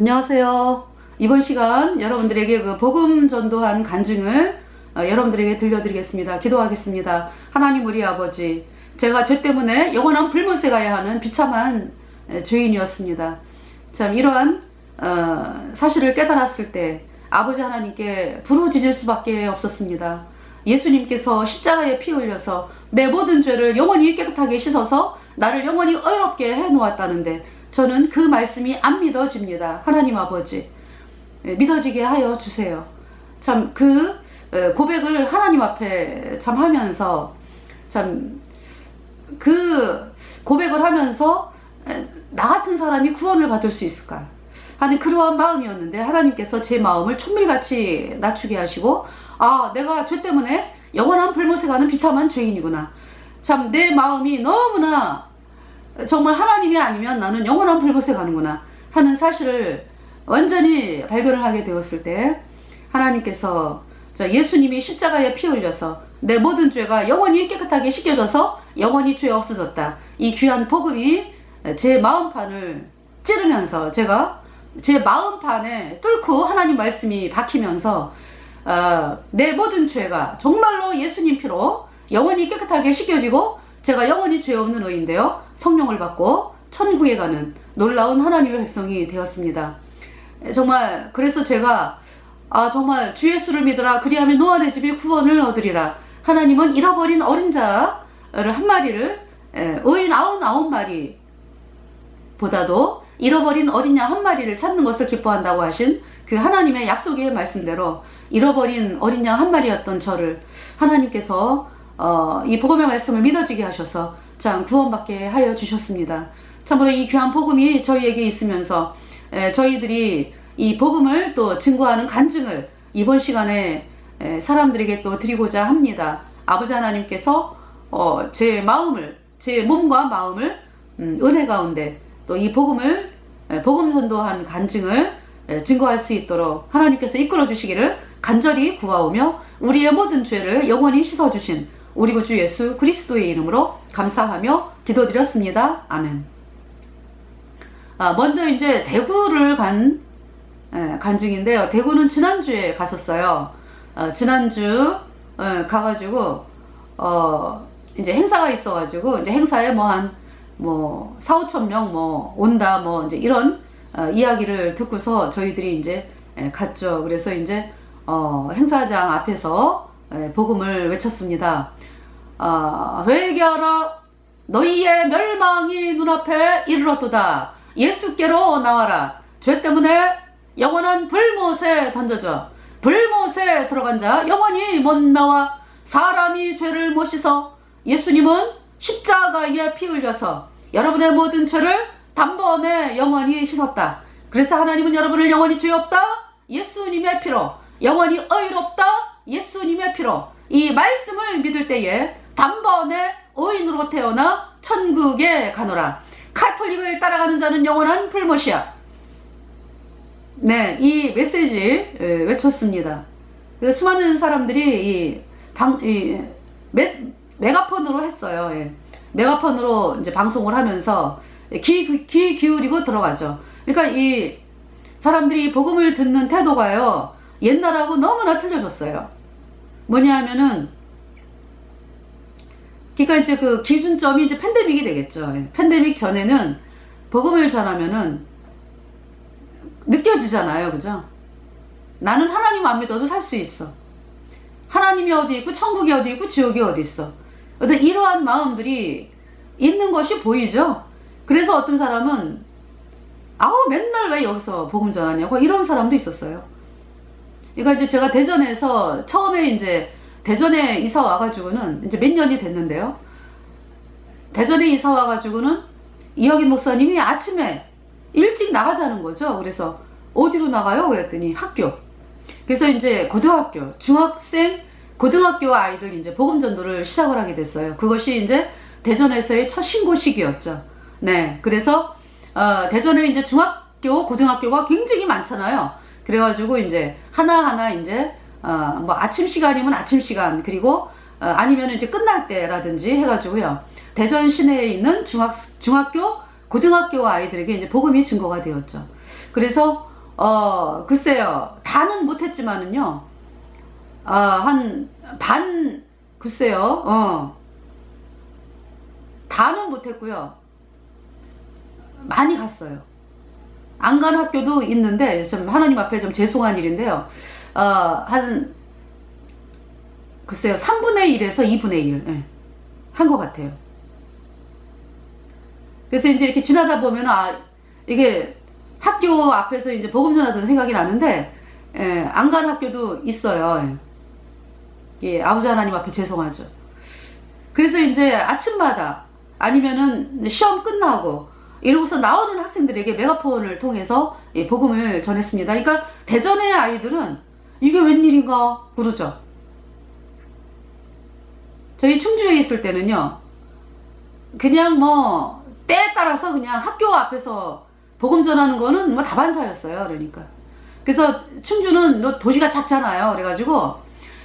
안녕하세요. 이번 시간 여러분들에게 그 복음 전도한 간증을 여러분들에게 들려드리겠습니다. 기도하겠습니다. 하나님 우리 아버지, 제가 죄 때문에 영원한 불못에 가야 하는 비참한 죄인이었습니다. 참 이러한 사실을 깨달았을 때 아버지 하나님께 부르짖을 수밖에 없었습니다. 예수님께서 십자가에 피 흘려서 내 모든 죄를 영원히 깨끗하게 씻어서 나를 영원히 의롭게 해놓았다는데 저는 그 말씀이 안 믿어집니다. 하나님 아버지, 믿어지게 하여 주세요. 참 그 고백을 하나님 앞에 참 하면서 참 그 고백을 하면서 나 같은 사람이 구원을 받을 수 있을까 하는 그러한 마음이었는데 하나님께서 제 마음을 촛물같이 낮추게 하시고, 아, 내가 죄 때문에 영원한 불못에 가는 비참한 죄인이구나. 참 내 마음이 너무나 정말 하나님이 아니면 나는 영원한 불못에 가는구나 하는 사실을 완전히 발견을 하게 되었을 때 하나님께서 예수님이 십자가에 피 흘려서 내 모든 죄가 영원히 깨끗하게 씻겨져서 영원히 죄 없어졌다, 이 귀한 복음이 제 마음판을 찌르면서 제가 제 마음판에 뚫고 하나님 말씀이 박히면서 내 모든 죄가 정말로 예수님 피로 영원히 깨끗하게 씻겨지고 제가 영원히 죄 없는 의인데요, 성령을 받고 천국에 가는 놀라운 하나님의 백성이 되었습니다. 정말 그래서 제가 정말 주 예수를 믿으라, 그리하면 노아 내 집이 구원을 얻으리라. 하나님은 잃어버린 어린 자를 한 마리를, 의인 99마리 보다도 잃어버린 어린 양 한 마리를 찾는 것을 기뻐한다고 하신 그 하나님의 약속의 말씀대로 잃어버린 어린 양 한 마리였던 저를 하나님께서 이 복음의 말씀을 믿어지게 하셔서 참 구원받게 하여 주셨습니다. 참으로 이 귀한 복음이 저희에게 있으면서 저희들이 이 복음을 또 증거하는 간증을 이번 시간에 사람들에게 또 드리고자 합니다. 아버지 하나님께서 제 마음을, 제 몸과 마음을 은혜 가운데 또 이 복음을, 복음 전도한 간증을 증거할 수 있도록 하나님께서 이끌어 주시기를 간절히 구하오며 우리의 모든 죄를 영원히 씻어주신 우리 구주 예수 그리스도의 이름으로 감사하며 기도드렸습니다. 아멘. 먼저 이제 대구를 간 간증인데요. 대구는 지난주에 갔었어요. 지난주 가가지고 이제 행사가 있어가지고 이제 행사에 한 4, 5천 명 온다 이제 이런 이야기를 듣고서 저희들이 이제 갔죠. 그래서 이제 행사장 앞에서 복음을 외쳤습니다. 회개하라, 너희의 멸망이 눈앞에 이르렀도다. 예수께로 나와라. 죄 때문에 영원한 불못에 던져져 불못에 들어간 자 영원히 못 나와. 사람이 죄를 못 씻어 예수님은 십자가에 피 흘려서 여러분의 모든 죄를 단번에 영원히 씻었다. 그래서 하나님은 여러분을 영원히 죄 없다, 예수님의 피로 영원히 의롭다, 예수님의 피로 이 말씀을 믿을 때에 단번에 의인으로 태어나 천국에 가노라. 카톨릭을 따라가는 자는 영원한 불못이야. 네, 이 메시지 외쳤습니다. 수많은 사람들이 메가폰으로 했어요. 메가폰으로 이제 방송을 하면서 귀 기울이고 들어가죠. 그러니까 이 사람들이 복음을 듣는 태도가요, 옛날하고 너무나 틀려졌어요. 뭐냐 하면은, 그러니까 이제 그 기준점이 이제 팬데믹이 되겠죠. 팬데믹 전에는 복음을 전하면은 느껴지잖아요. 그죠? 나는 하나님 안 믿어도 살 수 있어. 하나님이 어디 있고 천국이 어디 있고 지옥이 어디 있어. 어떤 이러한 마음들이 있는 것이 보이죠. 그래서 어떤 사람은 맨날 왜 여기서 복음 전하냐고 이런 사람도 있었어요. 그러니까 이제 제가 대전에서 처음에 이제 대전에 이사 와가지고는 이제 몇 년이 됐는데요. 대전에 이사 와가지고는 이혁인 목사님이 아침에 일찍 나가자는 거죠. 그래서 어디로 나가요? 그랬더니 학교. 그래서 이제 고등학교, 중학생, 고등학교 아이들 이제 복음 전도를 시작을 하게 됐어요. 그것이 이제 대전에서의 첫 신고식이었죠. 네. 그래서 대전에 이제 중학교, 고등학교가 굉장히 많잖아요. 그래가지고 이제 하나하나 이제 아침 시간이면 아침 시간, 그리고 아니면 이제 끝날 때라든지 해가지고요. 대전 시내에 있는 중학교, 고등학교 아이들에게 이제 복음이 증거가 되었죠. 그래서 글쎄요. 다는 못했지만은요. 한 반, 글쎄요. 다는 못했고요. 많이 갔어요. 안 간 학교도 있는데, 좀 하나님 앞에 좀 죄송한 일인데요. 글쎄요. 3분의 1에서 2분의 1. 예, 한 것 같아요. 그래서 이제 이렇게 지나다 보면, 이게 학교 앞에서 이제 복음 전하던 생각이 나는데, 예, 안 간 학교도 있어요. 예, 아버지 하나님 앞에 죄송하죠. 그래서 이제 아침마다 아니면은 시험 끝나고 이러고서 나오는 학생들에게 메가폰을 통해서 복음을 전했습니다. 그러니까 대전의 아이들은 이게 웬일인가 그러죠. 저희 충주에 있을 때는요, 그냥 뭐 때에 따라서 그냥 학교 앞에서 복음 전하는 거는 뭐 다반사였어요. 그러니까 그래서 충주는 도시가 작잖아요. 그래가지고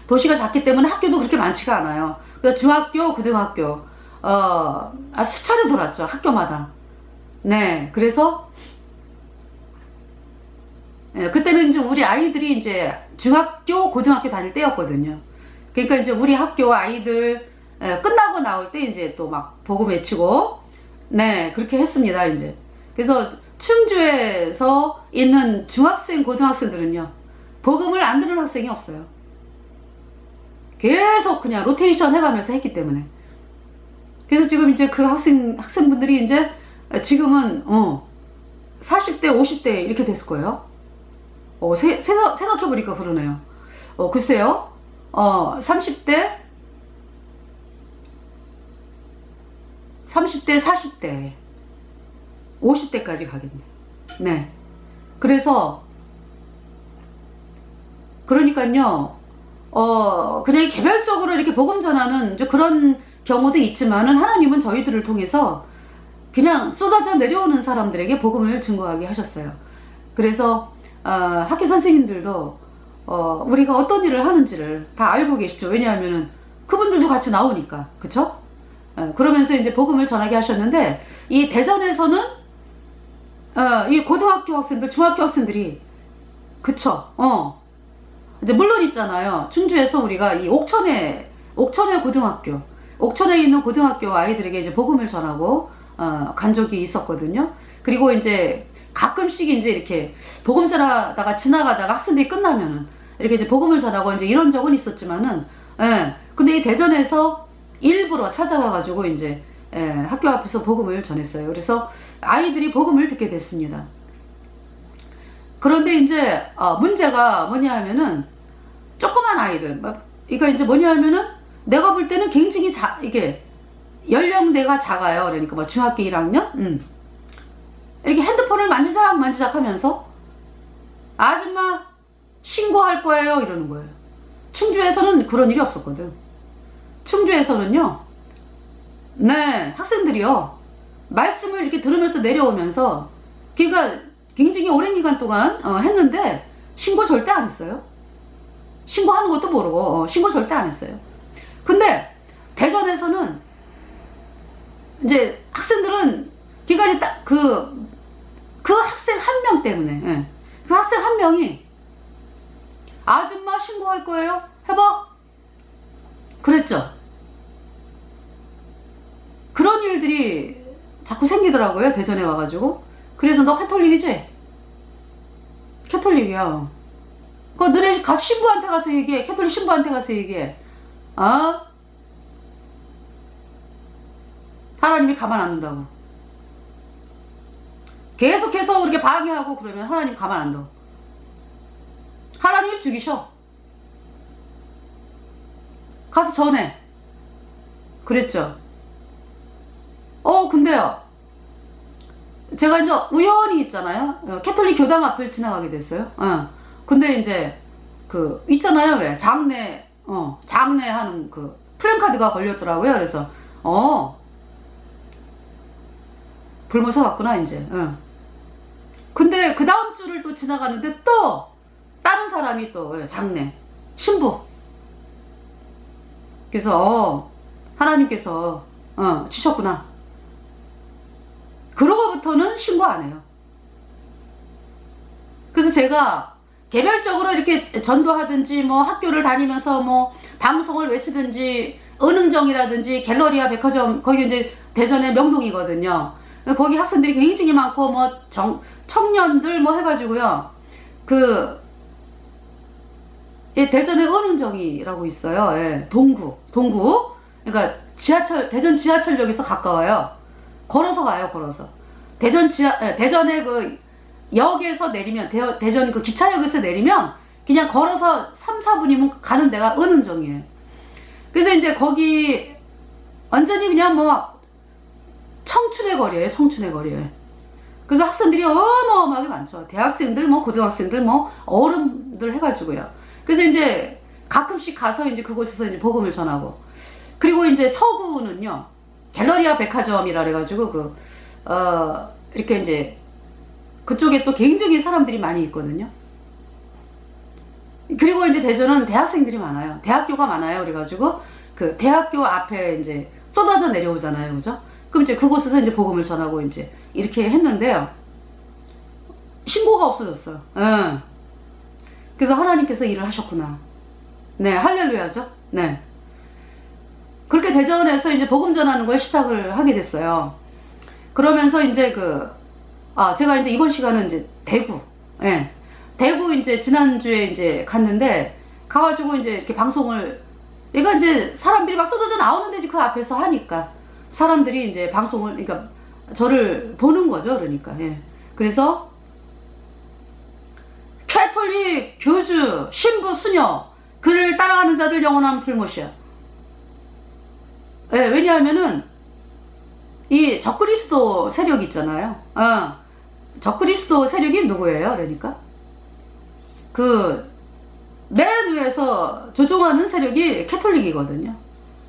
도시가 작기 때문에 학교도 그렇게 많지가 않아요. 그래서 중학교, 고등학교, 수차례 돌았죠. 학교마다. 네. 그래서, 그때는 이제 우리 아이들이 이제 중학교, 고등학교 다닐 때였거든요. 그러니까 이제 우리 학교 아이들, 끝나고 나올 때 이제 또 막 복음 외치고, 네. 그렇게 했습니다. 이제. 그래서 충주에서 있는 중학생, 고등학생들은요, 복음을 안 듣는 학생이 없어요. 계속 그냥 로테이션 해가면서 했기 때문에. 그래서 지금 이제 그 학생분들이 이제 지금은 40대 50대 이렇게 됐을 거예요. 생각해보니까 그러네요. 글쎄요. 30대 40대 50대까지 가겠네. 네. 그래서 그러니까요, 그냥 개별적으로 이렇게 복음 전하는 그런 경우도 있지만은, 하나님은 저희들을 통해서 그냥 쏟아져 내려오는 사람들에게 복음을 증거하게 하셨어요. 그래서 학교 선생님들도 우리가 어떤 일을 하는지를 다 알고 계시죠. 왜냐하면은 그분들도 같이 나오니까. 그쵸? 그러면서 이제 복음을 전하게 하셨는데, 이 대전에서는 이 고등학교 학생들, 중학교 학생들이, 그쵸? 이제 물론 있잖아요. 충주에서 우리가 이 옥천의 고등학교, 옥천에 있는 고등학교 아이들에게 이제 복음을 전하고 간 적이 있었거든요. 그리고 이제 가끔씩 이제 이렇게 복음 전하다가 지나가다가 학생들이 끝나면은 이렇게 이제 복음을 전하고 이제 이런 적은 있었지만은, 근데 이 대전에서 일부러 찾아가 가지고 이제 학교 앞에서 복음을 전했어요. 그래서 아이들이 복음을 듣게 됐습니다. 그런데 이제 문제가 뭐냐 하면은, 조그만 아이들, 이거 이제 뭐냐 하면은, 내가 볼 때는 굉장히 이게 연령대가 작아요. 그러니까 뭐 중학교 1학년, 이렇게 핸드폰을 만지작 하면서 아줌마 신고할 거예요 이러는 거예요. 충주에서는 그런 일이 없었거든. 충주에서는요, 네, 학생들이요, 말씀을 이렇게 들으면서 내려오면서, 그러니까 굉장히 오랜 기간 동안 했는데 신고 절대 안 했어요. 신고하는 것도 모르고 신고 절대 안 했어요. 근데 대전에서는 이제 학생들은, 그러니까 이제 딱 그 학생 한 명 때문에, 그 학생 한 명이 아줌마 신고할 거예요? 해봐. 그랬죠. 그런 일들이 자꾸 생기더라고요. 대전에 와가지고. 그래서 너 캐톨릭이지? 캐톨릭이야. 너네 가서 신부한테 가서 얘기해. 캐톨릭 신부한테 가서 얘기해. 하나님이 가만 안 둔다고. 계속해서 그렇게 방해하고 그러면 하나님 가만 안 둬. 하나님이 죽이셔. 가서 전해. 그랬죠. 근데요, 제가 이제 우연히 있잖아요, 캐톨릭 교당 앞을 지나가게 됐어요. 근데 이제 있잖아요, 왜 장례 하는 그 플랜카드가 걸렸더라고요. 그래서 불모사 같구나 이제. 근데 그 다음 주를 또 지나가는데 또 다른 사람이 또 장례 신부. 그래서 하나님께서 치셨구나. 그러고부터는 신고 안 해요. 그래서 제가 개별적으로 이렇게 전도하든지 뭐 학교를 다니면서 뭐 방송을 외치든지 은흥정이라든지 갤러리아 백화점, 거기 이제 대전의 명동이거든요. 거기 학생들이 굉장히 많고 뭐 청년들 뭐 해가지고요. 예, 대전의 은흥정이라고 있어요. 예, 동구. 그러니까 대전 지하철역에서 가까워요. 걸어서 가요, 걸어서. 대전의 그 역에서 내리면, 대전 그 기차역에서 내리면 그냥 걸어서 3, 4분이면 가는 데가 은흥정이에요. 그래서 이제 거기 완전히 그냥 뭐 청춘의 거리예요, 청춘의 거리에. 그래서 학생들이 어마어마하게 많죠. 대학생들, 뭐 고등학생들, 뭐 어른들 해가지고요. 그래서 이제 가끔씩 가서 이제 그곳에서 이제 복음을 전하고. 그리고 이제 서구는요, 갤러리아 백화점이라 그래가지고 이렇게 이제 그쪽에 또 굉장히 사람들이 많이 있거든요. 그리고 이제 대전은 대학생들이 많아요. 대학교가 많아요. 그래가지고 그 대학교 앞에 이제 쏟아져 내려오잖아요. 그죠? 그럼 이제 그곳에서 이제 복음을 전하고 이제 이렇게 했는데요. 신고가 없어졌어요. 예. 그래서 하나님께서 일을 하셨구나. 네, 할렐루야죠. 네. 그렇게 대전에서 이제 복음 전하는 걸 시작을 하게 됐어요. 그러면서 이제 제가 이제 이번 시간은 이제 대구. 예. 대구 이제 지난주에 이제 갔는데, 가가지고 이제 이렇게 방송을, 얘가 이제 사람들이 막 쏟아져 나오는데 이제 그 앞에서 하니까, 사람들이 이제 방송을, 그러니까 저를 보는 거죠. 그러니까. 예. 그래서, 캐톨릭, 교주, 신부, 수녀, 그를 따라가는 자들 영원한 불못이야. 예, 왜냐하면은, 이 적그리스도 세력 있잖아요. 적그리스도 세력이 누구예요? 그러니까. 맨 위에서 조종하는 세력이 캐톨릭이거든요.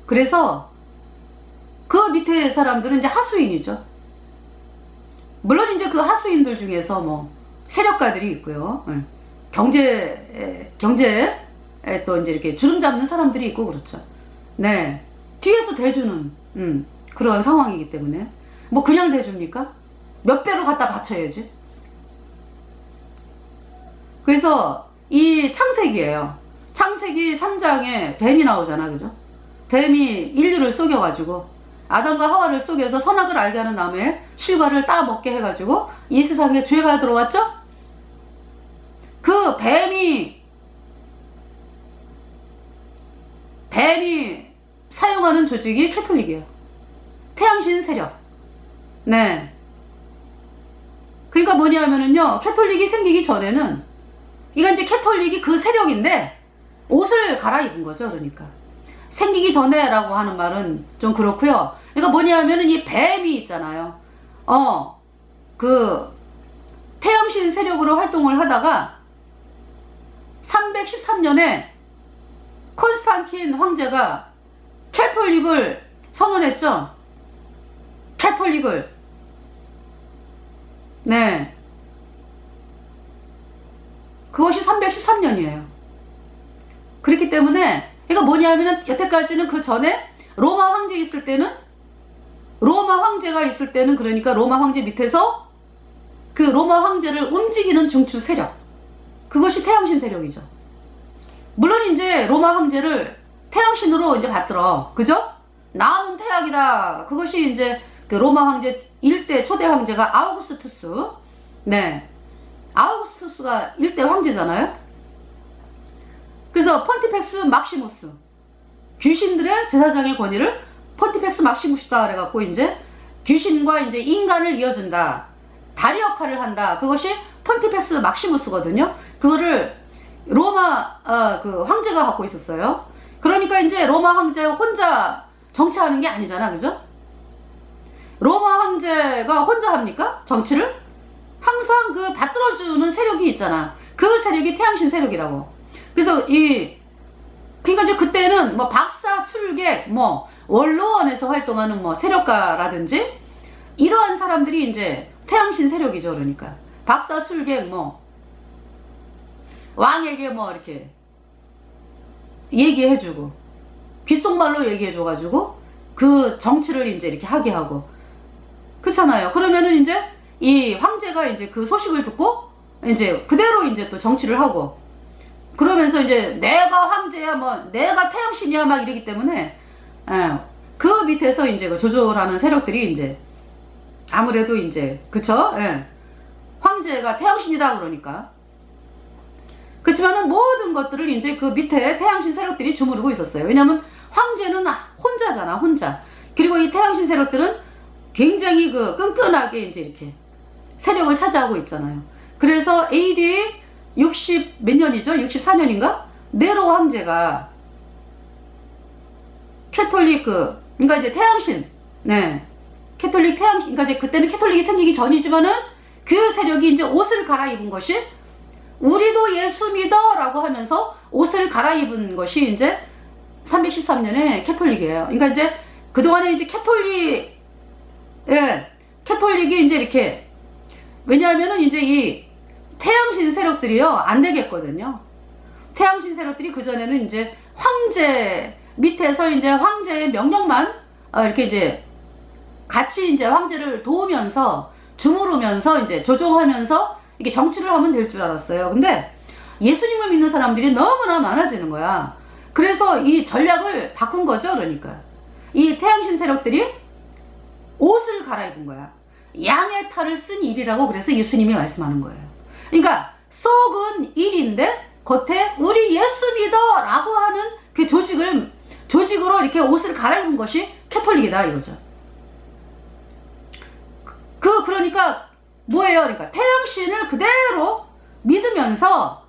그래서, 그 밑에 사람들은 이제 하수인이죠. 물론 이제 그 하수인들 중에서 뭐, 세력가들이 있고요. 경제에 또 이제 이렇게 주름 잡는 사람들이 있고 그렇죠. 네. 뒤에서 대주는, 그런 상황이기 때문에. 뭐 그냥 대줍니까? 몇 배로 갖다 바쳐야지. 그래서 이 창세기예요. 창세기 3장에 뱀이 나오잖아. 그죠? 뱀이 인류를 속여가지고 아담과 하와를 속여서 선악을 알게 하는 나무에 실과를 따 먹게 해가지고 이 세상에 죄가 들어왔죠? 그 뱀이 사용하는 조직이 캐톨릭이에요. 태양신 세력. 네. 그러니까 뭐냐면은요, 캐톨릭이 생기기 전에는, 이건 이제 캐톨릭이 그 세력인데, 옷을 갈아입은 거죠, 그러니까. 생기기 전에라고 하는 말은 좀 그렇고요. 그러니까 뭐냐면은 이 뱀이 있잖아요. 태양신 세력으로 활동을 하다가, 313년에 콘스탄틴 황제가 캐톨릭을 선언했죠. 캐톨릭을. 네. 그것이 313년이에요. 그렇기 때문에 이거 뭐냐면은 여태까지는 그 전에 로마 황제가 있을 때는 그러니까 로마 황제 밑에서 그 로마 황제를 움직이는 중추 세력. 그것이 태양신 세력이죠. 물론 이제 로마 황제를 태양신으로 이제 받들어. 그죠? 나은 태양이다. 그것이 이제 그 로마 황제 1대 초대 황제가 아우구스투스. 네. 아우구스투스가 1대 황제잖아요. 그래서 폰티펙스 막시무스. 귀신들의 제사장의 권위를 폰티펙스 막시무스다 그래갖고 이제 귀신과 이제 인간을 이어준다. 다리 역할을 한다. 그것이 폰티펙스 막시무스거든요. 그거를 로마 그 황제가 갖고 있었어요. 그러니까 이제 로마 황제 혼자 정치하는 게 아니잖아. 그죠? 로마 황제가 혼자 합니까? 정치를? 항상 그 받들어주는 세력이 있잖아. 그 세력이 태양신 세력이라고. 그래서 그러니까 이제 그때는 뭐 박사, 술객, 뭐 원로원에서 활동하는 뭐 세력가라든지 이러한 사람들이 이제 태양신 세력이죠. 그러니까 박사, 술객, 뭐 왕에게 뭐 이렇게 얘기해주고 귓속말로 얘기해줘가지고 그 정치를 이제 이렇게 하게 하고 그렇잖아요. 그러면은 이제 이 황제가 이제 그 소식을 듣고 이제 그대로 이제 또 정치를 하고, 그러면서 이제 내가 황제야, 뭐 내가 태양신이야 막 이러기 때문에, 그 밑에서 이제 그 조조라는 세력들이 이제 아무래도 이제, 그쵸? 황제가 태양신이다 그러니까. 그렇지만은 모든 것들을 이제 그 밑에 태양신 세력들이 주무르고 있었어요. 왜냐면 황제는 혼자잖아, 혼자. 그리고 이 태양신 세력들은 굉장히 그 끈끈하게 이제 이렇게 세력을 차지하고 있잖아요. 그래서 AD 60 몇 년이죠? 64년인가? 네로 황제가 캐톨릭 그러니까 이제 태양신, 캐톨릭 태양신, 그러니까 이제 그때는 캐톨릭이 생기기 전이지만은 그 세력이 이제 옷을 갈아입은 것이, 우리도 예수 믿어 라고 하면서 옷을 갈아입은 것이 이제 313년에 캐톨릭이에요. 그러니까 이제 그동안에 이제 캐톨릭이 이제 이렇게, 왜냐하면은 이제 이 태양신 세력들이요, 안 되겠거든요. 태양신 세력들이 그전에는 이제 황제 밑에서 이제 황제의 명령만 이렇게 이제 같이 이제 황제를 도우면서 주무르면서 이제 조종하면서 이게 정치를 하면 될 줄 알았어요. 근데 예수님을 믿는 사람들이 너무나 많아지는 거야. 그래서 이 전략을 바꾼 거죠. 그러니까 이 태양신 세력들이 옷을 갈아입은 거야. 양의 탈을 쓴 일이라고, 그래서 예수님이 말씀하는 거예요. 그러니까 속은 일인데 겉에 우리 예수 믿어 라고 하는 그 조직으로 이렇게 옷을 갈아입은 것이 캐톨릭이다 이거죠. 그러니까 뭐예요? 그러니까 태양신을 그대로 믿으면서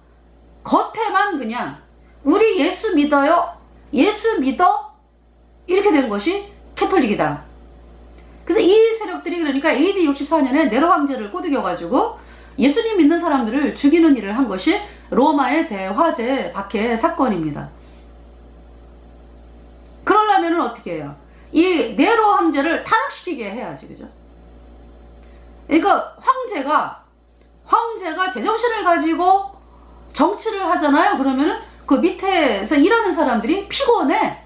겉에만 그냥 우리 예수 믿어요, 예수 믿어, 이렇게 된 것이 캐톨릭이다. 그래서 이 세력들이 그러니까 AD 64년에 네로 황제를 꼬드겨가지고 예수님 믿는 사람들을 죽이는 일을 한 것이 로마의 대화재 박해 사건입니다. 그러려면 어떻게 해요? 이 네로 황제를 타락시키게 해야지, 그죠? 그러니까 황제가 제정신을 가지고 정치를 하잖아요. 그러면은 그 밑에서 일하는 사람들이 피곤해.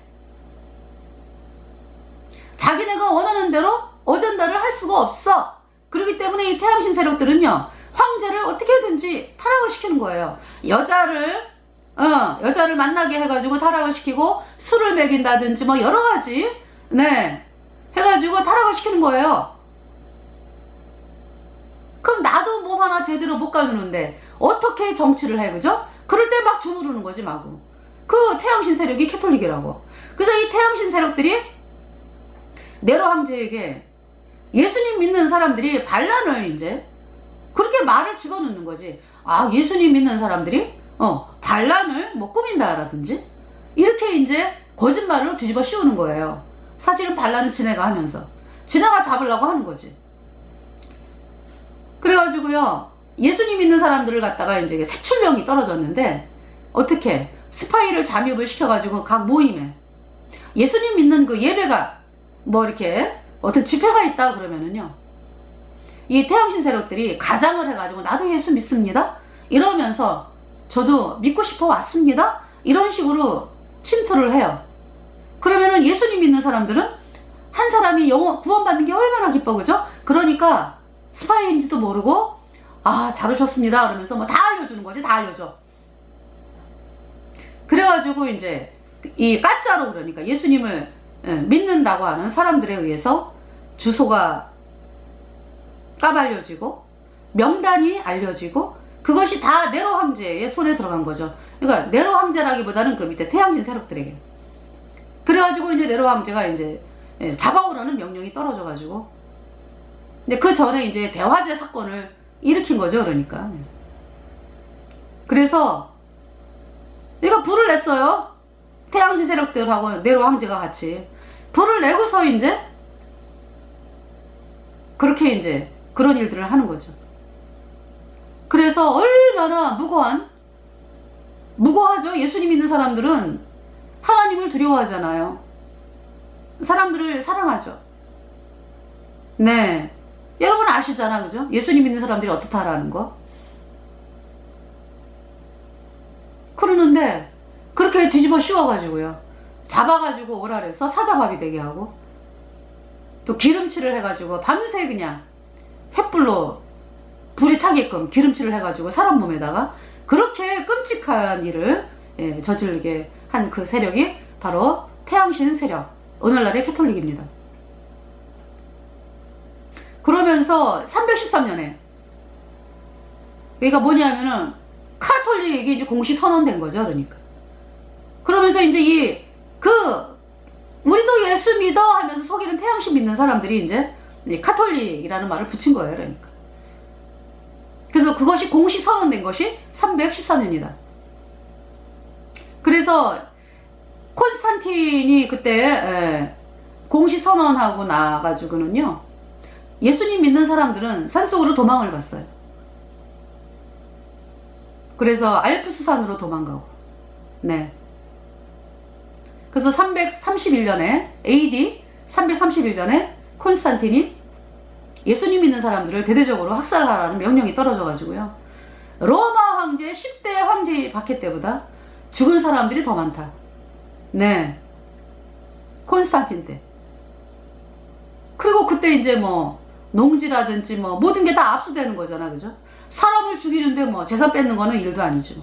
자기네가 원하는 대로 어젠다를 할 수가 없어. 그렇기 때문에 이 태양신 세력들은요, 황제를 어떻게든지 타락을 시키는 거예요. 여자를 만나게 해가지고 타락을 시키고, 술을 먹인다든지 뭐 여러 가지 해가지고 타락을 시키는 거예요. 그럼 나도 몸 하나 제대로 못 가누는데 어떻게 정치를 해, 그죠? 그럴 때 막 주무르는 거지, 마구. 그 태양신 세력이 캐톨릭이라고. 그래서 이 태양신 세력들이 네로 황제에게 예수님 믿는 사람들이 반란을 이제 그렇게 말을 집어넣는 거지. 아, 예수님 믿는 사람들이 반란을 뭐 꾸민다라든지 이렇게 이제 거짓말로 뒤집어 씌우는 거예요. 사실은 반란은 지네가 하면서 지네가 잡으려고 하는 거지. 그래가지고요, 예수님 믿는 사람들을 갖다가 이제 색출병이 떨어졌는데, 어떻게 스파이를 잠입을 시켜가지고 각 모임에 예수님 믿는 그 예배가 뭐 이렇게 어떤 집회가 있다 그러면은요, 이 태양신 세력들이 가장을 해가지고 나도 예수 믿습니다 이러면서 저도 믿고 싶어 왔습니다 이런 식으로 침투를 해요. 그러면은 예수님 믿는 사람들은 한 사람이 구원받는 게 얼마나 기뻐, 그죠? 그러니까 스파이인지도 모르고, 아, 잘 오셨습니다 그러면서 뭐 다 알려주는 거지, 다 알려줘. 그래가지고 이제 이 가짜로, 그러니까 예수님을 믿는다고 하는 사람들에 의해서 주소가 까발려지고 명단이 알려지고, 그것이 다 네로 황제의 손에 들어간 거죠. 그러니까 네로 황제라기보다는 그 밑에 태양신 세력들에게. 그래가지고 이제 네로 황제가 이제 잡아오라는 명령이 떨어져가지고, 근데 그 전에 이제 대화재 사건을 일으킨 거죠, 그러니까. 그래서 얘가 불을 냈어요. 태양신 세력들하고 네로 황제가 같이 불을 내고서 이제 그렇게 이제 그런 일들을 하는 거죠. 그래서 얼마나 무고하죠. 예수님 믿는 사람들은 하나님을 두려워하잖아요. 사람들을 사랑하죠. 네. 여러분 아시잖아, 그죠? 예수님 믿는 사람들이 어떻다라는 거. 그러는데 그렇게 뒤집어 씌워가지고요, 잡아가지고 오라 그래서 사자밥이 되게 하고, 또 기름칠을 해가지고 밤새 그냥 횃불로 불이 타게끔 기름칠을 해가지고 사람 몸에다가 그렇게 끔찍한 일을 저지르게 한 그 세력이 바로 태양신 세력, 오늘날의 캐톨릭입니다. 그러면서 313년에 그러니까 뭐냐면은 카톨릭이 이제 공식 선언된 거죠. 그러니까 그러면서 이제 우리도 예수 믿어 하면서 속이는 태양신 믿는 사람들이 이제 카톨릭이라는 말을 붙인 거예요. 그러니까 그래서 그것이 공식 선언된 것이 313년이다. 그래서 콘스탄틴이 그때 공식 선언하고 나가지고는요, 예수님 믿는 사람들은 산속으로 도망을 갔어요. 그래서 알프스산으로 도망가고, 네. 그래서 331년에 AD 331년에 콘스탄틴이 예수님 믿는 사람들을 대대적으로 학살하라는 명령이 떨어져 가지고요, 로마 황제 10대 황제 박해 때보다 죽은 사람들이 더 많다. 네. 콘스탄틴 때. 그리고 그때 이제 뭐 농지라든지 뭐 모든 게 다 압수되는 거잖아. 그죠? 사람을 죽이는데 뭐 재산 뺏는 거는 일도 아니죠.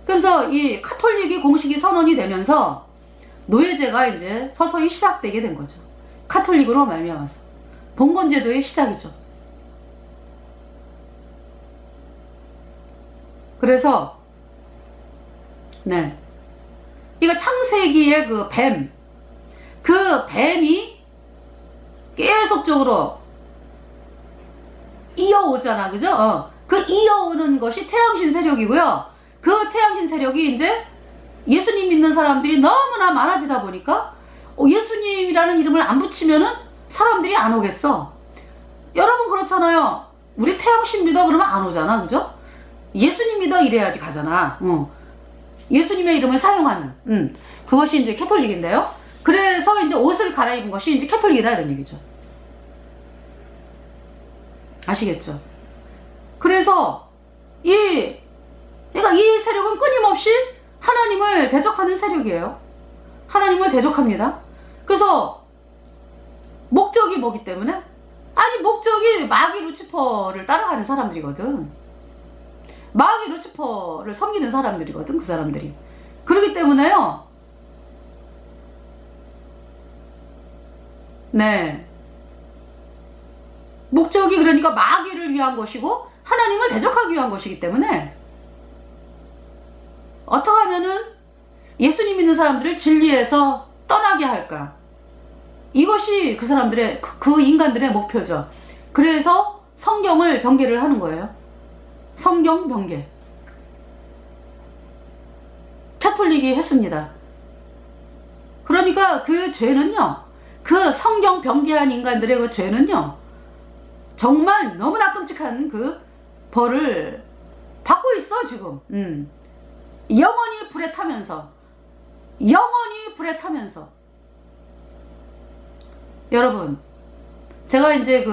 그래서 이 카톨릭이 공식이 선언이 되면서 노예제가 이제 서서히 시작되게 된 거죠. 카톨릭으로 말미암아서 봉건제도의 시작이죠. 그래서 네, 이거 창세기의 그 뱀이 계속적으로 이어오잖아, 그죠? 그 이어오는 것이 태양신 세력이고요. 그 태양신 세력이 이제 예수님 믿는 사람들이 너무나 많아지다 보니까 예수님이라는 이름을 안 붙이면은 사람들이 안 오겠어. 여러분 그렇잖아요. 우리 태양신 믿어 그러면 안 오잖아, 그죠? 예수님 믿어 이래야지 가잖아. 예수님의 이름을 사용하는 그것이 이제 캐톨릭인데요. 그래서 이제 옷을 갈아입은 것이 이제 캐톨릭이다 이런 얘기죠. 아시겠죠? 그래서 그러니까 이 세력은 끊임없이 하나님을 대적하는 세력이에요. 하나님을 대적합니다. 그래서 목적이 뭐기 때문에? 아니 목적이 마귀 루치퍼를 따라가는 사람들이거든. 마귀 루치퍼를 섬기는 사람들이거든, 그 사람들이. 그렇기 때문에요. 네. 목적이 그러니까 마귀를 위한 것이고 하나님을 대적하기 위한 것이기 때문에 어떻게 하면은 예수님 믿는 사람들을 진리에서 떠나게 할까? 이것이 그 사람들의 그 인간들의 목표죠. 그래서 성경을 변개를 하는 거예요. 성경 변개. 캐톨릭이 했습니다. 그러니까 그 죄는요, 그 성경 변개한 인간들의 그 죄는요, 정말 너무나 끔찍한 그 벌을 받고 있어 지금. 영원히 불에 타면서, 영원히 불에 타면서. 여러분, 제가 이제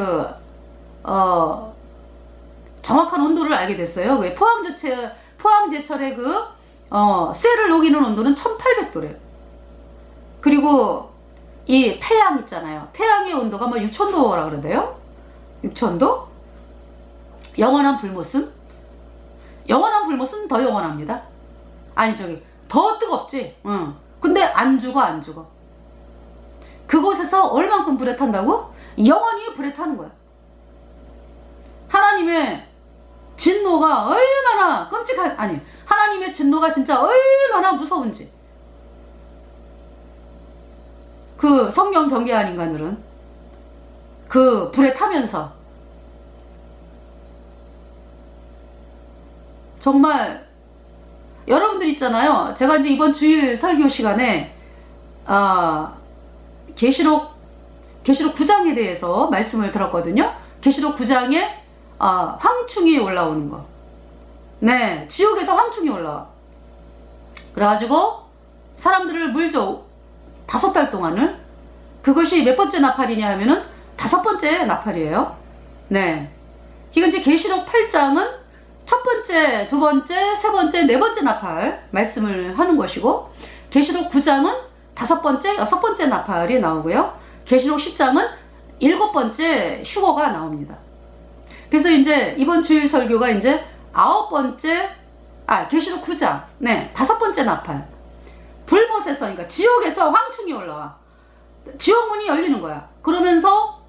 정확한 온도를 알게 됐어요. 포항제철의 쇠를 녹이는 온도는 1800도래요. 그리고 이 태양 있잖아요. 태양의 온도가 뭐 6000도라 그러대요. 6000도? 영원한 불못은? 영원한 불못은 더 영원합니다. 아니 더 뜨겁지. 근데 안 죽어. 그곳에서 얼만큼 불에 탄다고? 영원히 불에 타는 거야. 하나님의 진노가 얼마나 하나님의 진노가 진짜 얼마나 무서운지. 그 성경 변개한 인간들은 그 불에 타면서 정말 여러분들 있잖아요. 제가 이제 이번 주일 설교 시간에 계시록 9장에 대해서 말씀을 들었거든요. 계시록 9장에 황충이 올라오는 거. 네, 지옥에서 황충이 올라와. 그래가지고 사람들을 물죠. 5달 동안을. 그것이 몇 번째 나팔이냐 하면은 5번째 나팔이에요. 네. 이건 이제 계시록 8장은 첫 번째, 두 번째, 세 번째, 네 번째 나팔 말씀을 하는 것이고, 계시록 9장은 5번째, 6번째 나팔이 나오고요. 계시록 10장은 7번째 휴거가 나옵니다. 그래서 이제 이번 주일 설교가 이제 9번째, 계시록 9장, 네, 5번째 나팔. 불못에서, 그러니까 지옥에서 황충이 올라와. 지옥문이 열리는 거야. 그러면서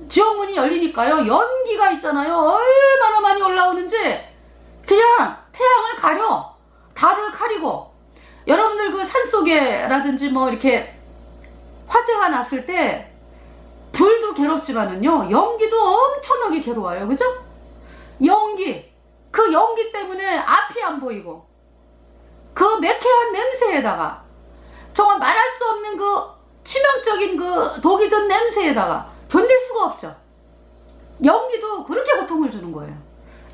지옥문이 열리니까요, 연기가 있잖아요. 얼마나 많이 올라오는지 그냥 태양을 가려. 달을 가리고. 여러분들 그 산속에라든지 뭐 이렇게 화재가 났을 때 불도 괴롭지만은요, 연기도 엄청나게 괴로워요. 그죠? 연기. 그 연기 때문에 앞이 안 보이고, 그 매캐한 냄새에다가, 정말 말할 수 없는 그 치명적인 그 독이 든 냄새에다가 견딜 수가 없죠. 연기도 그렇게 고통을 주는 거예요.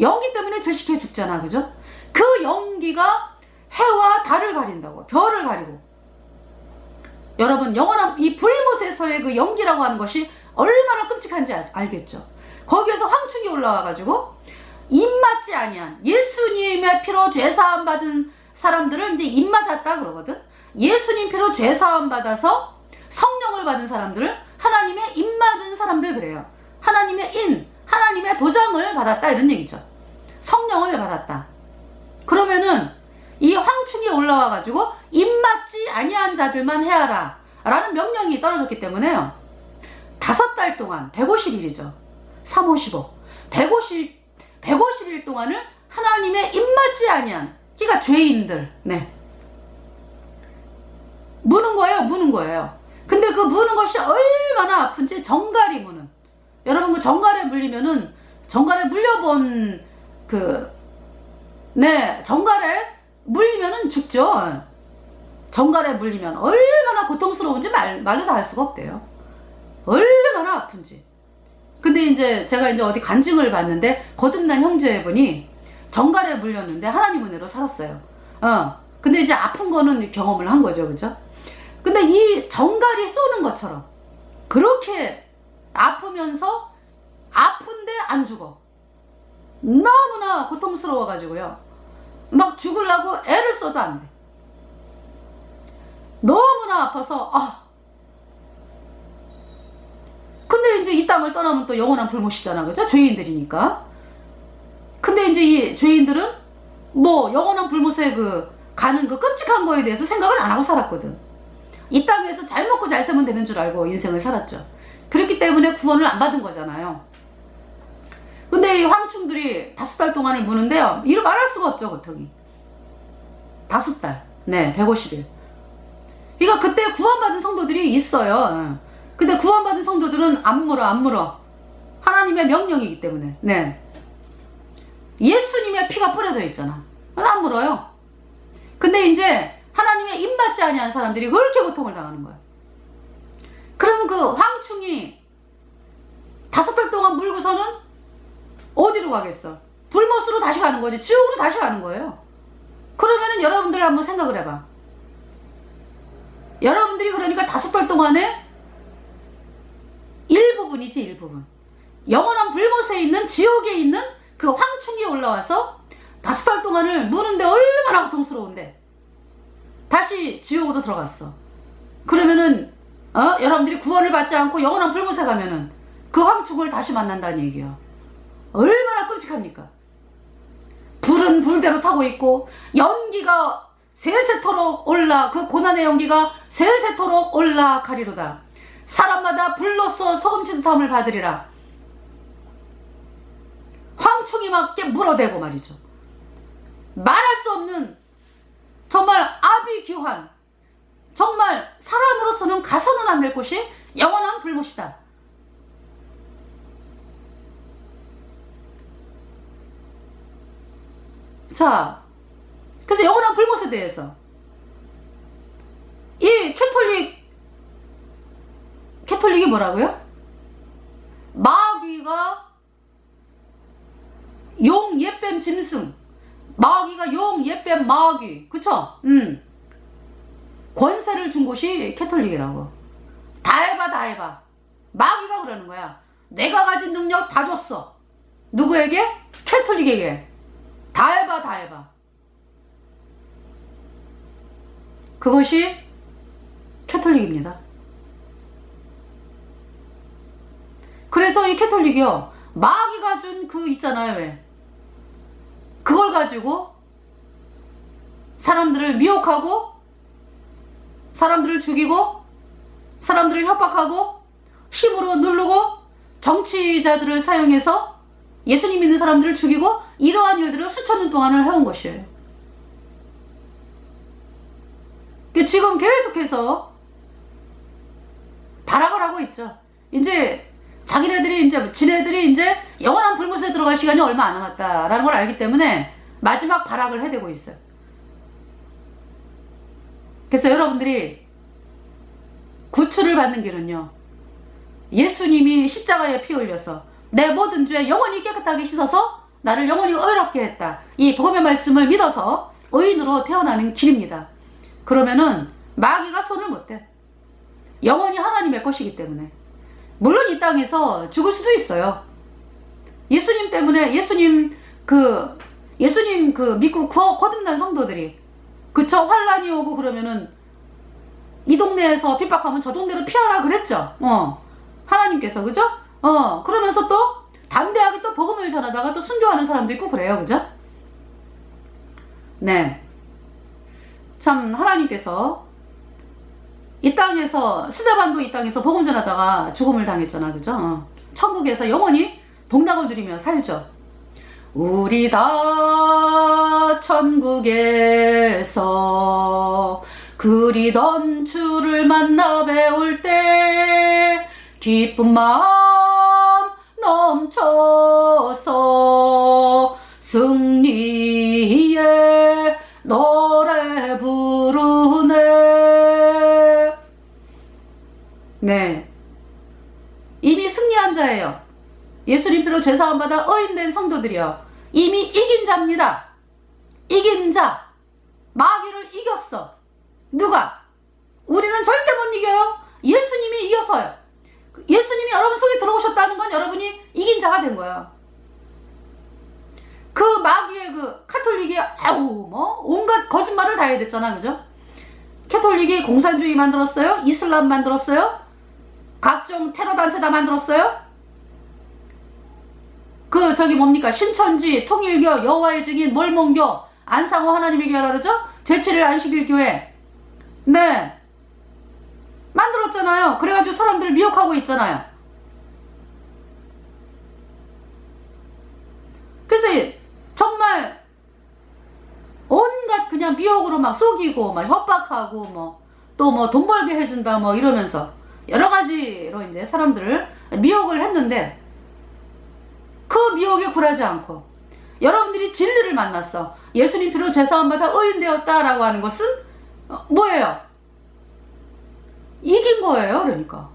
연기 때문에 질식해 죽잖아. 그죠? 그 연기가 해와 달을 가린다고. 별을 가리고. 여러분, 영원한 이 불못에서의 그 연기라고 하는 것이 얼마나 끔찍한지 알겠죠? 거기에서 황충이 올라와가지고 입맞지 아니한, 예수님의 피로 죄사함 받은 사람들을 이제 입맞았다 그러거든. 예수님 피로 죄사함 받아서 성령을 받은 사람들을 하나님의 입맞은 사람들 그래요. 하나님의 하나님의 도장을 받았다 이런 얘기죠. 성령을 받았다. 그러면은 이 황충이 올라와가지고 입맞지 아니한 자들만 해하라 라는 명령이 떨어졌기 때문에요, 5달 동안 150일이죠. 3, 5, 15 150일 동안을 하나님의 입맞지 아니한, 그러니까 죄인들, 네, 무는 거예요. 근데 그 무는 것이 얼마나 아픈지, 정갈이 무는, 여러분 그 정갈에 물리면은, 정갈에 물려본 정갈에 물리면은 죽죠. 정갈에 물리면 얼마나 고통스러운지 말로 다 할 수가 없대요. 얼마나 아픈지. 근데 이제 제가 이제 어디 간증을 봤는데, 거듭난 형제분이 정갈에 물렸는데 하나님 은혜로 살았어요. 근데 이제 아픈 거는 경험을 한 거죠. 그죠? 근데 이 정갈이 쏘는 것처럼 그렇게 아프면서 아픈데 안 죽어. 너무나 고통스러워가지고요, 막 죽으려고 애를 써도 안 돼. 너무나 아파서, 근데 이제 이 땅을 떠나면 또 영원한 불못이잖아. 그죠? 죄인들이니까. 근데 이제 이 죄인들은 뭐 영원한 불못에 가는 그 끔찍한 거에 대해서 생각을 안 하고 살았거든. 이 땅에서 잘 먹고 잘 살면 되는 줄 알고 인생을 살았죠. 그렇기 때문에 구원을 안 받은 거잖아요. 근데 이 황충들이 5달 동안을 무는데요, 이루 말할 수가 없죠, 고통이. 5달. 네, 150일. 그러니까 그때 구원받은 성도들이 있어요. 근데 구원받은 성도들은 안 물어. 하나님의 명령이기 때문에. 네. 예수님의 피가 뿌려져 있잖아. 안 물어요. 근데 이제 하나님의 입맞지 아니한 사람들이 그렇게 고통을 당하는 거야. 그러면 그 황충이 5달 동안 물고서는 어디로 가겠어? 불못으로 다시 가는 거지. 지옥으로 다시 가는 거예요. 그러면은 여러분들 한번 생각을 해봐. 여러분들이 그러니까 5달 동안에 일부분. 영원한 불못에 있는, 지옥에 있는 그 황충이 올라와서 5달 동안을 무는데 얼마나 고통스러운데 다시 지옥으로 들어갔어. 그러면은 여러분들이 구원을 받지 않고 영원한 불못에 가면은 그 황충을 다시 만난다는 얘기야. 얼마나 끔찍합니까? 불은 불대로 타고 있고, 연기가 세세토록 그 고난의 연기가 세세토록 올라가리로다. 사람마다 불로써 소금치듯 함을 받으리라. 황충이 막 물어대고 말이죠. 말할 수 없는, 정말 아비규환, 정말 사람으로서는 가서는 안 될 곳이 영원한 불못이다. 자, 그래서 영원한 불못에 대해서 이 캐톨릭이 뭐라고요? 마귀가 용, 예뱀, 짐승, 마귀가 용, 예뱀, 마귀, 그쵸? 권세를 준 곳이 캐톨릭이라고. 다 해봐. 마귀가 그러는 거야. 내가 가진 능력 다 줬어. 누구에게? 캐톨릭에게. 다 해봐. 그것이 캐톨릭입니다. 그래서 이 캐톨릭이요, 마귀가 준 그 있잖아요, 왜? 그걸 가지고 사람들을 미혹하고, 사람들을 죽이고, 사람들을 협박하고, 힘으로 누르고, 정치자들을 사용해서 예수님 믿는 사람들을 죽이고, 이러한 일들을 수천 년 동안을 해온 것이에요. 지금 계속해서 발악을 하고 있죠. 이제 지네들이 이제 영원한 불못에 들어갈 시간이 얼마 안 남았다라는 걸 알기 때문에 마지막 발악을 해대고 있어요. 그래서 여러분들이 구출을 받는 길은요, 예수님이 십자가에 피 흘려서 내 모든 죄 영원히 깨끗하게 씻어서 나를 영원히 의롭게 했다, 이 복음의 말씀을 믿어서 의인으로 태어나는 길입니다. 그러면은 마귀가 손을 못 대. 영원히 하나님의 것이기 때문에. 물론 이 땅에서 죽을 수도 있어요. 예수님 때문에, 예수님 믿고 거듭난 성도들이, 그쵸, 환란이 오고 그러면은 이 동네에서 핍박하면 저 동네로 피하라 그랬죠. 하나님께서, 그죠? 그러면서 또 담대하게 또 복음을 전하다가 또 순교하는 사람도 있고 그래요. 그죠? 네. 참, 하나님께서 이 땅에서, 스데반도 이 땅에서 복음 전하다가 죽음을 당했잖아. 그죠? 천국에서 영원히 복락을 누리며 살죠. 우리 다 천국에서 그리던 주를 만나 배울 때 기쁜 마음 넘쳐서 승리의 노래 부르네. 네, 이미 승리한 자예요. 예수님 피로 죄사함 받아 의인된 성도들이요, 이미 이긴 자입니다. 이긴 자. 마귀를 이겼어. 누가? 우리는 절대 못 이겨요. 예수님이 이겨서요. 예수님이 여러분 속에 들어오셨다는 건 여러분이 이긴 자가 된 거예요. 그 마귀의 그 카톨릭이 온갖 거짓말을 다 해야 됐잖아. 그죠? 캐톨릭이 공산주의 만들었어요. 이슬람 만들었어요. 각종 테러 단체 다 만들었어요. 뭡니까? 신천지, 통일교, 여호와의 증인, mormon교, 안상호 하나님의 교회라 그러죠? 제7일 안식일 교회. 네, 만들었잖아요. 그래가지고 사람들을 미혹하고 있잖아요. 그래서 정말 온갖 그냥 미혹으로 막 속이고 막 협박하고 또 돈 벌게 해준다 이러면서 여러 가지로 이제 사람들을 미혹을 했는데, 그 미혹에 굴하지 않고 여러분들이 진리를 만났어. 예수님 피로 죄사함 받아 의인 되었다라고 하는 것은 뭐예요? 이긴 거예요. 그러니까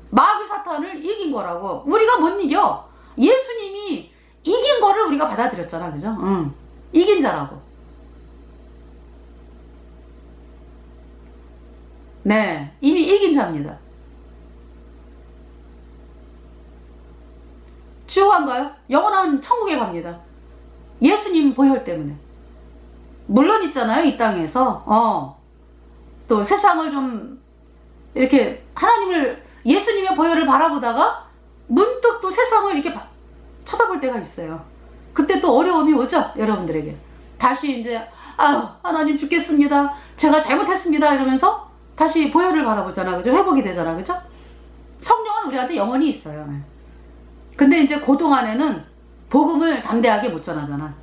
마귀 사탄을 이긴 거라고. 우리가 못 이겨. 예수님이 이긴 거를 우리가 받아들였잖아. 그죠? 이긴 자라고. 네, 이미 이긴 자입니다. 지옥한가요? 영원한 천국에 갑니다. 예수님 보혈 때문에. 물론 있잖아요, 이 땅에서 또 세상을 좀 이렇게 예수님의 보혈을 바라보다가 문득 또 세상을 이렇게 쳐다볼 때가 있어요. 그때 또 어려움이 오죠, 여러분들에게. 다시 이제 하나님 죽겠습니다, 제가 잘못했습니다 이러면서 다시 보혈을 바라보잖아. 그죠? 회복이 되잖아. 그죠? 성령은 우리한테 영원히 있어요. 근데 이제 그동안에는 복음을 담대하게 못 전하잖아.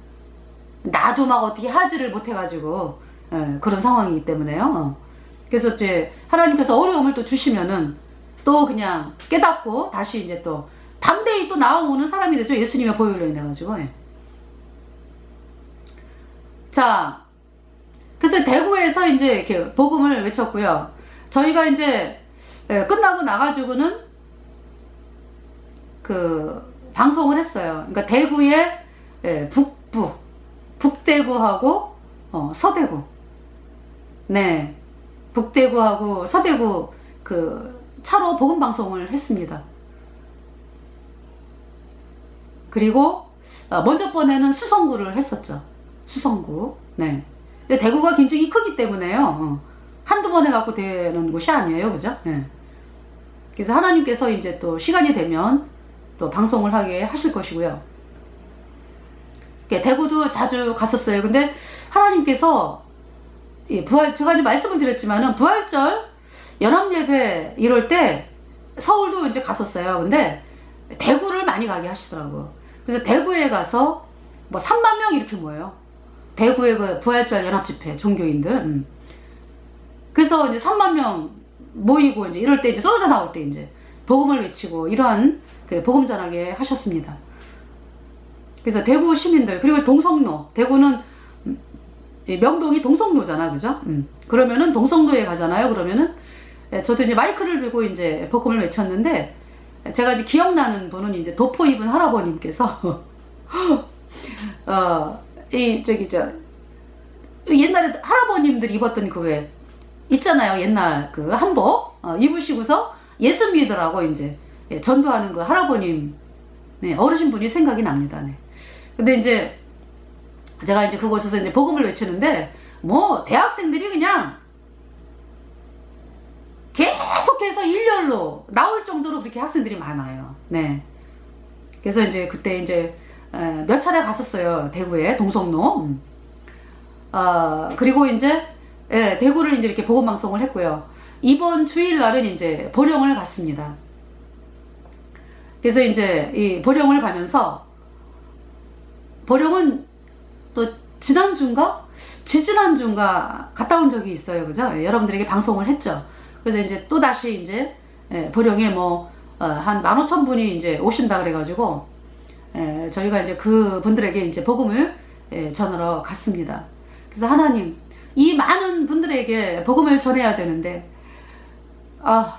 나도 막 어떻게 하지를 못해가지고 그런 상황이기 때문에요. 그래서 이제 하나님께서 어려움을 또 주시면은 또 그냥 깨닫고 다시 이제 또 담대히 또 나오는 사람이 되죠. 예수님의 보혈로 인해가지고. 자, 그래서 대구에서 이제 이렇게 복음을 외쳤고요. 저희가 이제 끝나고 나가지고는 방송을 했어요. 그러니까 대구의 북대구하고 서대구. 네, 북대구하고 서대구 차로 복음 방송을 했습니다. 그리고 먼저 번에는 수성구를 했었죠. 수성구. 네. 대구가 굉장히 크기 때문에요. 한두 번 해갖고 되는 곳이 아니에요. 그죠? 네. 그래서 하나님께서 이제 또 시간이 되면 또 방송을 하게 하실 것이고요. 대구도 자주 갔었어요. 근데 하나님께서 제가 이제 말씀을 드렸지만은 부활절 연합예배 이럴 때 서울도 이제 갔었어요. 근데 대구를 많이 가게 하시더라고요. 그래서 대구에 가서 뭐 3만 명 이렇게 모여요. 대구의 그 부활절 연합집회 종교인들. 그래서 이제 3만 명 모이고 이제 이럴 때 이제 쏟아져 나올 때 이제 복음을 외치고 이러한 그 복음 전하게 하셨습니다. 그래서 대구 시민들 그리고 동성로, 대구는 명동이 동성로잖아, 그죠? 그러면은 동성로에 가잖아요. 그러면은 저도 이제 마이크를 들고 이제 복음을 외쳤는데 제가 이제 기억나는 분은 이제 도포 입은 할아버님께서 옛날에 할아버님들이 입었던 그 왜 있잖아요. 옛날 그 한복 입으시고서 예수 믿으라고 이제 전도하는 그 할아버님, 네, 어르신 분이 생각이 납니다. 네. 근데 이제 제가 이제 그곳에서 이제 복음을 외치는데 뭐 대학생들이 그냥 계속해서 일렬로 나올 정도로 그렇게 학생들이 많아요. 네. 그래서 이제 그때 이제 몇 차례 갔었어요. 대구에 동성로. 그리고 이제 대구를 이제 이렇게 복음 방송을 했고요. 이번 주일날은 이제 보령을 갔습니다. 그래서 이제 이 보령을 가면서 보령은 또 지난주인가? 지지난주인가 갔다 온 적이 있어요. 그죠? 여러분들에게 방송을 했죠. 그래서 이제 또 다시 이제 보령에 뭐 한 15,000분이 이제 오신다 그래가지고 저희가 이제 그 분들에게 이제 복음을 전하러 갔습니다. 그래서 하나님, 이 많은 분들에게 복음을 전해야 되는데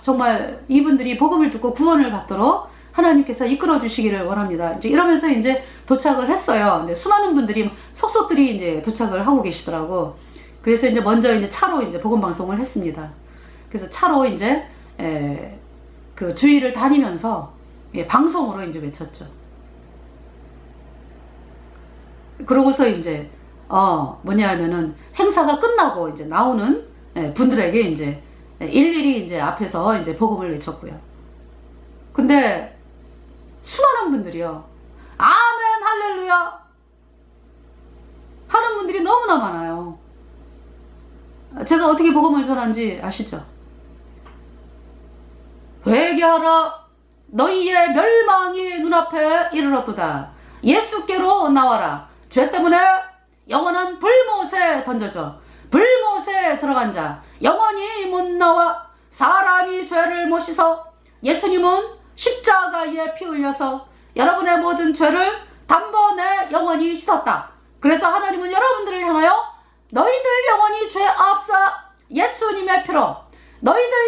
정말 이분들이 복음을 듣고 구원을 받도록 하나님께서 이끌어 주시기를 원합니다. 이제 이러면서 이제 도착을 했어요. 근데 수많은 분들이 속속들이 이제 도착을 하고 계시더라고. 그래서 이제 먼저 이제 차로 이제 복음 방송을 했습니다. 그래서 차로 이제 그 주위를 다니면서 방송으로 이제 외쳤죠. 그러고서 이제 뭐냐 하면은 행사가 끝나고 이제 나오는 분들에게 이제 일일이 이제 앞에서 이제 복음을 외쳤고요. 근데 수많은 분들이요, 아멘 할렐루야 하는 분들이 너무나 많아요. 제가 어떻게 복음을 전한지 아시죠? 회개하라, 너희의 멸망이 눈앞에 이르렀도다. 예수께로 나와라. 죄 때문에 영원한 불못에 던져져 불못에 들어간 자 영원히 못 나와. 사람이 죄를 못 씻어 예수님은 십자가에 피 흘려서 여러분의 모든 죄를 단번에 영원히 씻었다. 그래서 하나님은 여러분들을 향하여 너희들 영원히 죄 없어 예수님의 피로 너희들